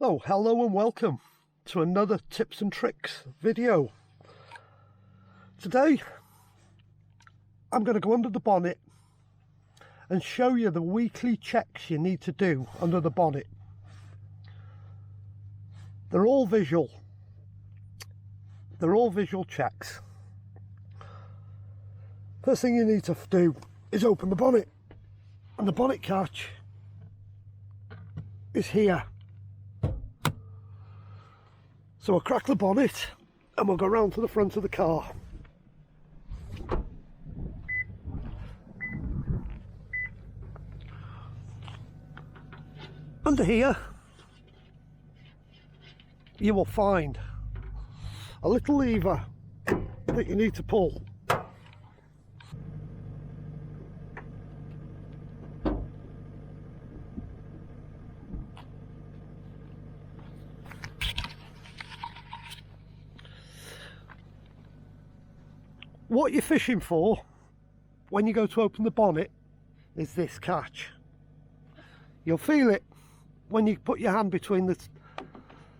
Oh, hello and welcome to another tips and tricks video. Today I'm going to go under the bonnet and show you the weekly checks you need to do under the bonnet. They're all visual checks. First thing you need to do is open the bonnet, and the bonnet catch is here. So we'll crack the bonnet and we'll go round to the front of the car. Under here you will find a little lever that you need to pull. What you're fishing for when you go to open the bonnet is this catch. You'll feel it when you put your hand between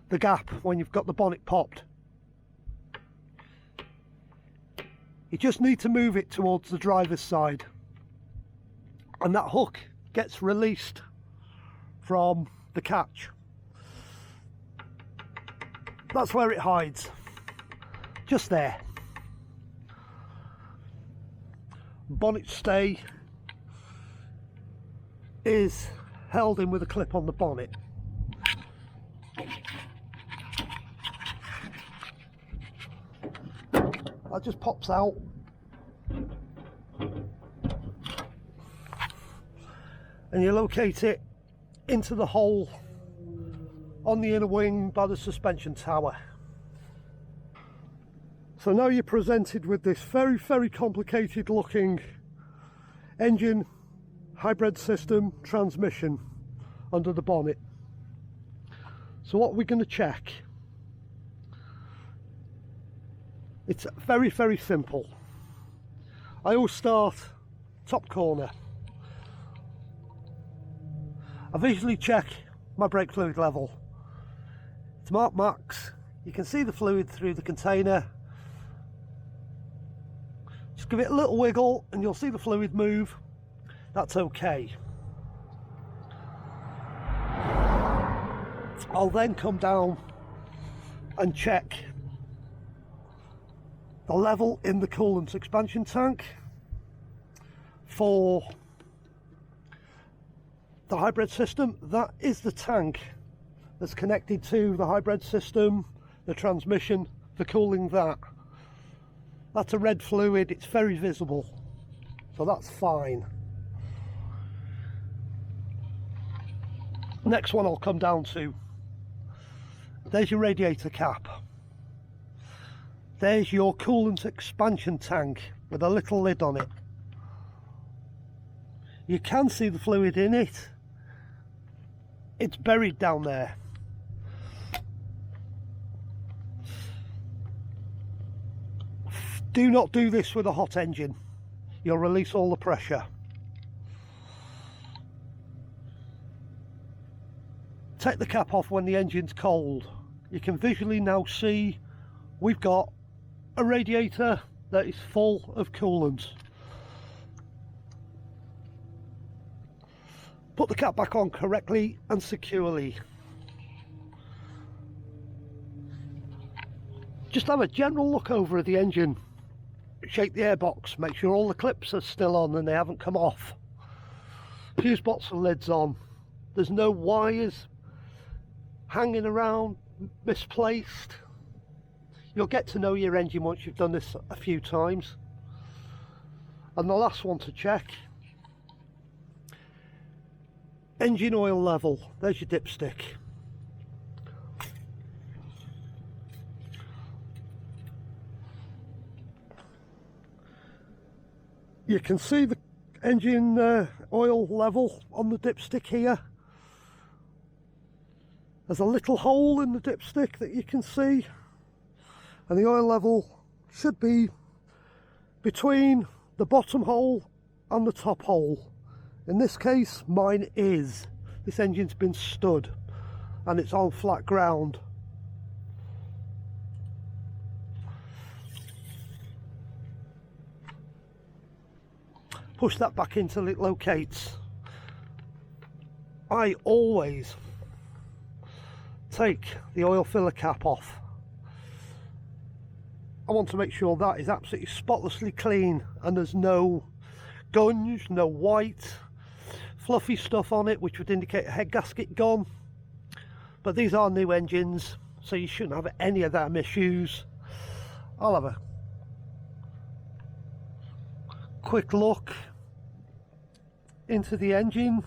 the gap when you've got the bonnet popped. You just need to move it towards the driver's side and that hook gets released from the catch. That's where it hides, just there. Bonnet stay is held in with a clip on the bonnet. That just pops out and you locate it into the hole on the inner wing by the suspension tower. So now you're presented with this very complicated looking engine, hybrid system, transmission under the bonnet. So what we're going to check, it's very simple. I always start top corner. I visually check my brake fluid level. It's marked max. You can see the fluid through the container. Just give it a little wiggle and you'll see the fluid move. That's okay. I'll then come down and check the level in the coolant expansion tank for the hybrid system. That is the tank that's connected to the hybrid system, the transmission, the cooling that. That's a red fluid, it's very visible, so that's fine. Next one I'll come down to, there's your radiator cap. There's your coolant expansion tank with a little lid on it. You can see the fluid in it. It's buried down there. Do not do this with a hot engine. You'll release all the pressure. Take the cap off when the engine's cold. You can visually now see we've got a radiator that is full of coolant. Put the cap back on correctly and securely. Just have a general look over the engine. Shake the airbox, make sure all the clips are still on and they haven't come off. Fuse box and lids on. There's no wires hanging around, misplaced. You'll get to know your engine once you've done this a few times. And the last one to check, engine oil level. There's your dipstick. You can see the engine oil level on the dipstick here. There's a little hole in the dipstick that you can see, and the oil level should be between the bottom hole and the top hole. In this case, mine is. This engine's been stud. and it's on flat ground. Push that back in till it locates. I always take the oil filler cap off. I want to make sure that is absolutely spotlessly clean and there's no gunge, no white fluffy stuff on it which would indicate a head gasket gone. But these are new engines, so you shouldn't have any of them issues. I'll have a quick look into the engine.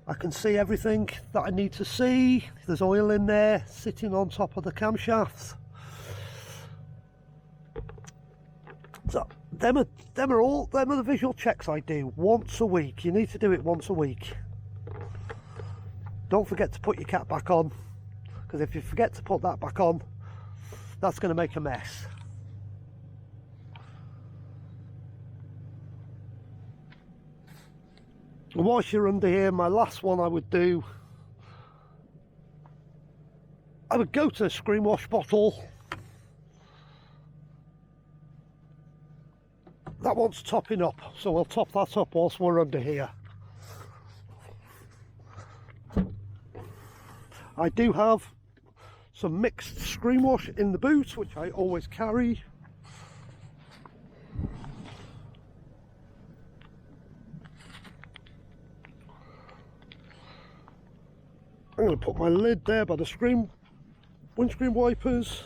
I can see everything that I need to see. There's oil in there sitting on top of the camshafts. So them are the visual checks I do once a week. You need to do it once a week. Don't forget to put your cap back on, because if you forget to put that back on, that's going to make a mess. And whilst you're under here, my last one I would do, I would go to a screen wash bottle. That one's topping up, so we'll top that up whilst we're under here. I do have some mixed screen wash in the boot, which I always carry. I'm going to put my lid there by the windscreen wipers.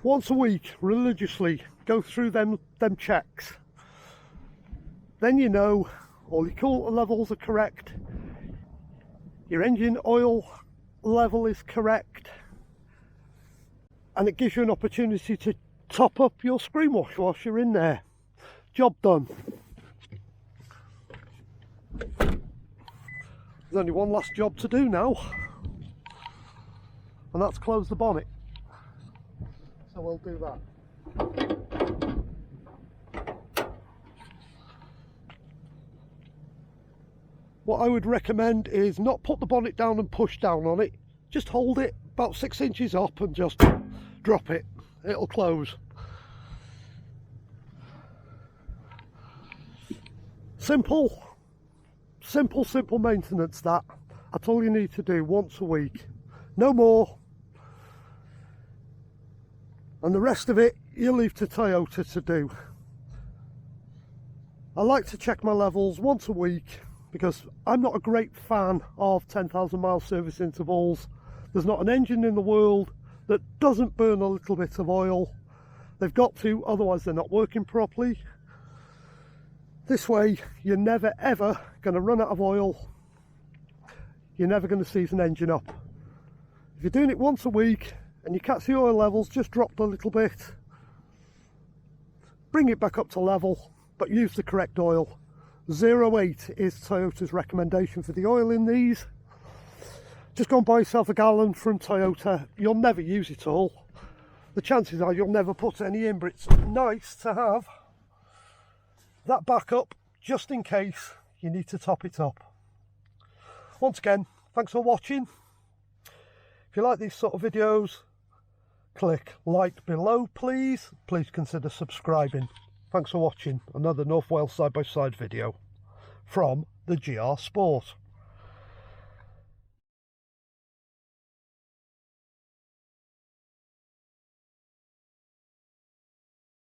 Once a week, religiously go through them checks. Then you know all your coolant levels are correct, your engine oil level is correct, and it gives you an opportunity to top up your screen wash whilst you're in there. Job done. There's only one last job to do now, and that's close the bonnet. So we'll do that. What I would recommend is not put the bonnet down and push down on it. Just hold it about 6 inches up and just drop it. It'll close. Simple maintenance that. That's all you need to do once a week. No more. And the rest of it you leave to Toyota to do. I like to check my levels once a week because I'm not a great fan of 10,000 mile service intervals. There's not an engine in the world that doesn't burn a little bit of oil. They've got to, otherwise they're not working properly. This way you're never ever going to run out of oil. You're never going to seize an engine up. If you're doing it once a week and you catch the oil levels just dropped a little bit, bring it back up to level, but use the correct oil. 0.8 is Toyota's recommendation for the oil in these. Just go and buy yourself a gallon from Toyota. You'll never use it all. The chances are you'll never put any in, but it's nice to have that backup just in case you need to top it up. Once again, thanks for watching. If you like these sort of videos, click like below, please. Please consider subscribing. Thanks for watching another North Wales side-by-side video from the GR Sport.